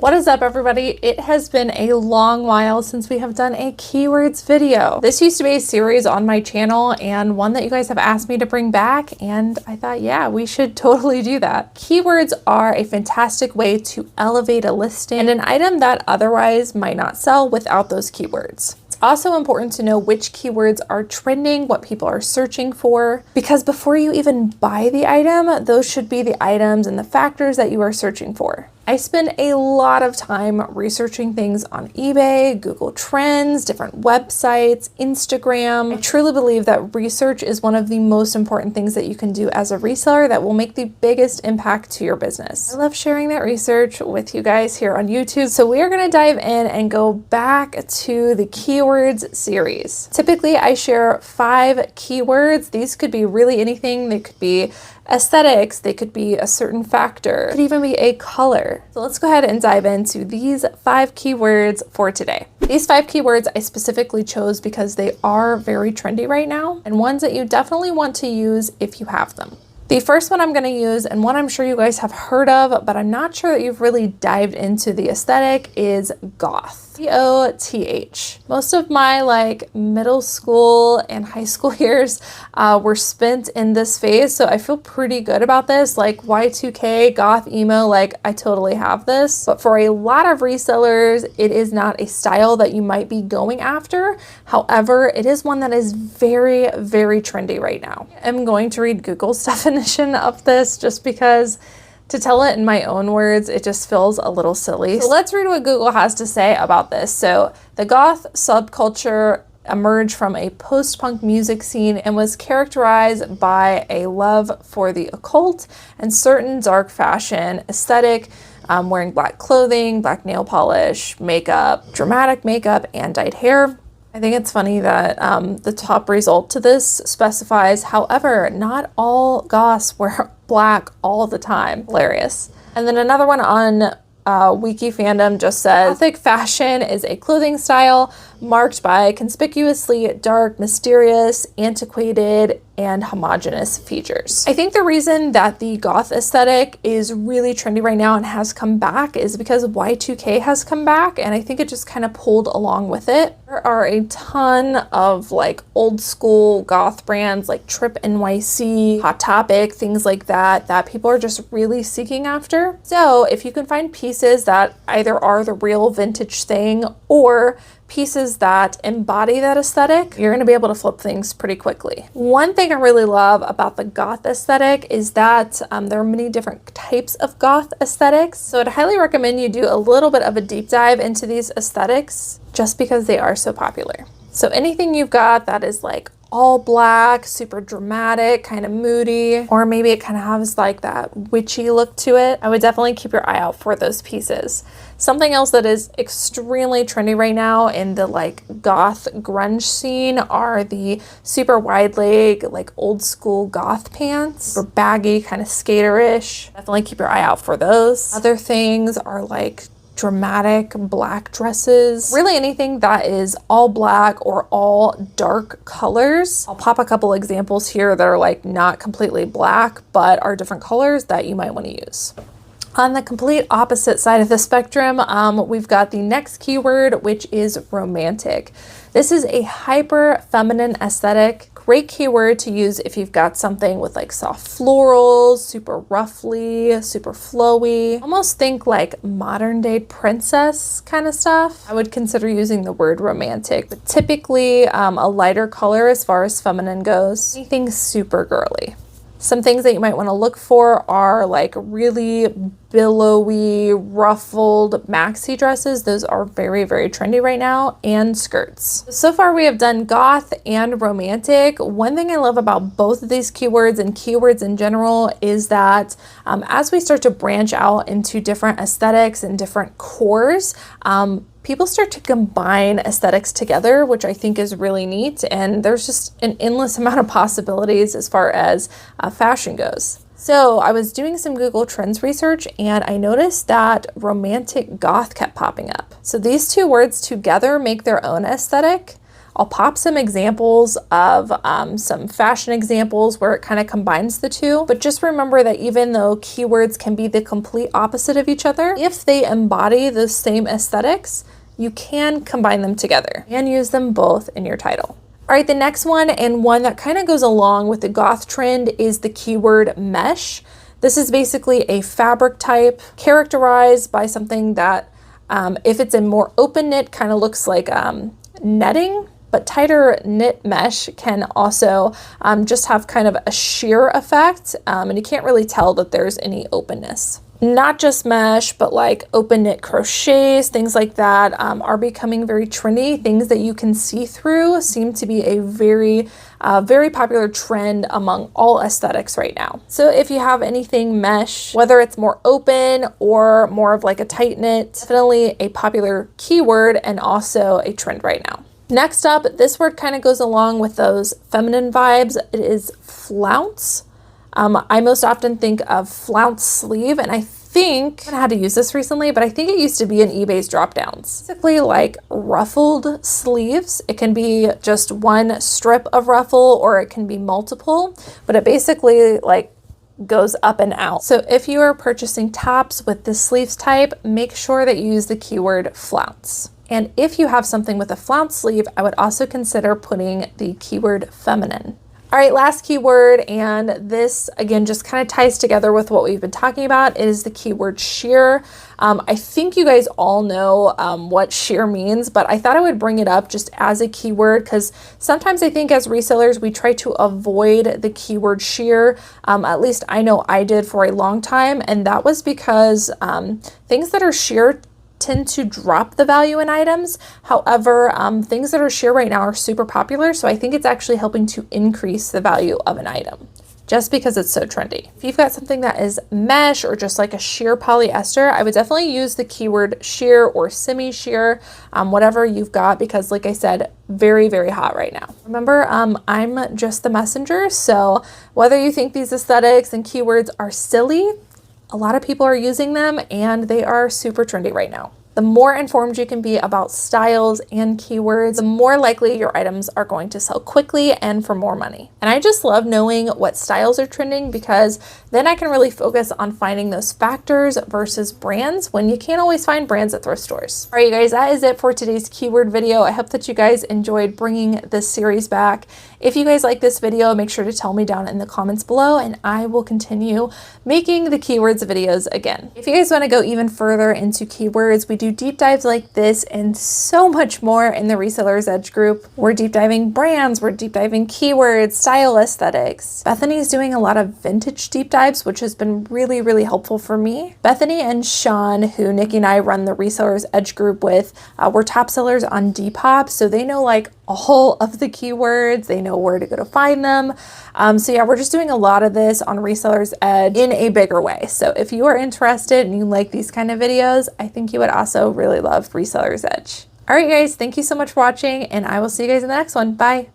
What is up, everybody? It has been a long while since we have done a keywords video. This used to be a series on my channel and one that you guys have asked me to bring back, and I thought, yeah, we should totally do that. Keywords are a fantastic way to elevate a listing and an item that otherwise might not sell without those keywords. Also important to know which keywords are trending, what people are searching for, because before you even buy the item, those should be the items and the factors that you are searching for. I spend a lot of time researching things on eBay, Google Trends, different websites, Instagram. I truly believe that research is one of the most important things that you can do as a reseller that will make the biggest impact to your business. I love sharing that research with you guys here on YouTube. So we are going to dive in and go back to the keywords series. Typically, I share 5 keywords. These could be really anything. They could be aesthetics, they could be a certain factor, it could even be a color. So let's go ahead and dive into these 5 keywords for today. These 5 keywords I specifically chose because they are very trendy right now and ones that you definitely want to use if you have them. The first one I'm going to use, and one I'm sure you guys have heard of, but I'm not sure that you've really dived into the aesthetic, is goth. G-O-T-H. Most of my middle school and high school years were spent in this phase, so I feel pretty good about this. Like Y2K, goth, emo, I totally have this. But for a lot of resellers, it is not a style that you might be going after. However, it is one that is very, very trendy right now. I'm going to read Google's definition of this just because to tell it in my own words, it just feels a little silly. So let's read what Google has to say about this. So the goth subculture emerged from a post-punk music scene and was characterized by a love for the occult and certain dark fashion aesthetic, wearing black clothing, black nail polish, makeup, dramatic makeup, and dyed hair. I think it's funny that the top result to this specifies, however, not all goths wear black all the time. Hilarious. And then another one on Wiki Fandom just says, gothic fashion is a clothing style marked by conspicuously dark, mysterious, antiquated, and homogeneous features. I think the reason that the goth aesthetic is really trendy right now and has come back is because Y2K has come back, and I think it just kind of pulled along with it. There are a ton of old school goth brands like Trip NYC, Hot Topic, things like that people are just really seeking after. So if you can find pieces that either are the real vintage thing or pieces that embody that aesthetic, you're going to be able to flip things pretty quickly. One thing I really love about the goth aesthetic is that there are many different types of goth aesthetics. So I'd highly recommend you do a little bit of a deep dive into these aesthetics just because they are so popular. So anything you've got that is all black, super dramatic, kind of moody, or maybe it kind of has that witchy look to it, I would definitely keep your eye out for those pieces. Something else that is extremely trendy right now in the goth grunge scene are the super wide leg, old school goth pants, or baggy, kind of skaterish. Definitely keep your eye out for those. Other things are dramatic black dresses, really anything that is all black or all dark colors. I'll pop a couple examples here that are not completely black but are different colors that you might want to use. On the complete opposite side of the spectrum, we've got the next keyword, which is romantic. This is a hyper feminine aesthetic. Great keyword to use if you've got something with soft florals, super ruffly, super flowy. Almost think modern day princess kind of stuff. I would consider using the word romantic, but typically a lighter color as far as feminine goes. Anything super girly. Some things that you might want to look for are really billowy, ruffled maxi dresses. Those are very, very trendy right now, and skirts. So far we have done goth and romantic. One thing I love about both of these keywords and keywords in general is that as we start to branch out into different aesthetics and different cores, people start to combine aesthetics together, which I think is really neat. And there's just an endless amount of possibilities as far as fashion goes. So I was doing some Google Trends research and I noticed that romantic goth kept popping up. So these two words together make their own aesthetic. I'll pop some examples of some fashion examples where it kind of combines the two. But just remember that even though keywords can be the complete opposite of each other, if they embody the same aesthetics, you can combine them together and use them both in your title. All right, the next one, and one that kind of goes along with the goth trend, is the keyword mesh. This is basically a fabric type characterized by something that, if it's a more open knit, kind of looks like netting, but tighter knit mesh can also just have kind of a sheer effect, and you can't really tell that there's any openness. Not just mesh, but like open knit crochets, things like that are becoming very trendy. Things that you can see through seem to be a very popular trend among all aesthetics right now. So if you have anything mesh, whether it's more open or more of like a tight knit, definitely a popular keyword and also a trend right now. Next up, this word kind of goes along with those feminine vibes. It is flounce. I most often think of flounce sleeve, and I think I had to use this recently, but I think it used to be in eBay's drop downs. Basically like ruffled sleeves. It can be just one strip of ruffle or it can be multiple, but it basically like goes up and out. So if you are purchasing tops with this sleeves type, make sure that you use the keyword flounce. And if you have something with a flounce sleeve, I would also consider putting the keyword feminine. All right, last keyword, and this again just kind of ties together with what we've been talking about, is the keyword sheer. I think you guys all know what sheer means, but I thought I would bring it up just as a keyword because sometimes I think as resellers we try to avoid the keyword sheer. At least I know I did for a long time, and that was because things that are sheer tend to drop the value in items. However, things that are sheer right now are super popular, so I think it's actually helping to increase the value of an item just because it's so trendy. If you've got something that is mesh or just like a sheer polyester, I would definitely use the keyword sheer or semi-sheer, whatever you've got, because like I said, very, very hot right now. Remember, I'm just the messenger, so whether you think these aesthetics and keywords are silly, a lot of people are using them and they are super trendy right now. The more informed you can be about styles and keywords, the more likely your items are going to sell quickly and for more money. And I just love knowing what styles are trending because then I can really focus on finding those factors versus brands when you can't always find brands at thrift stores. All right, you guys, that is it for today's keyword video. I hope that you guys enjoyed bringing this series back. If you guys like this video, make sure to tell me down in the comments below and I will continue making the keywords videos again. If you guys want to go even further into keywords, we do deep dives like this and so much more in the Resellers Edge group. We're deep diving brands, we're deep diving keywords, style aesthetics. Bethany's doing a lot of vintage deep dives, which has been really, really helpful for me. Bethany and Sean, who Nikki and I run the Resellers Edge group with, we're top sellers on Depop, so they know like all of the keywords, they know where to go to find them. So yeah, we're just doing a lot of this on Resellers Edge in a bigger way. So if you are interested and you like these kind of videos, I think you would also really love Resellers Edge. All right, guys, thank you so much for watching and I will see you guys in the next one. Bye.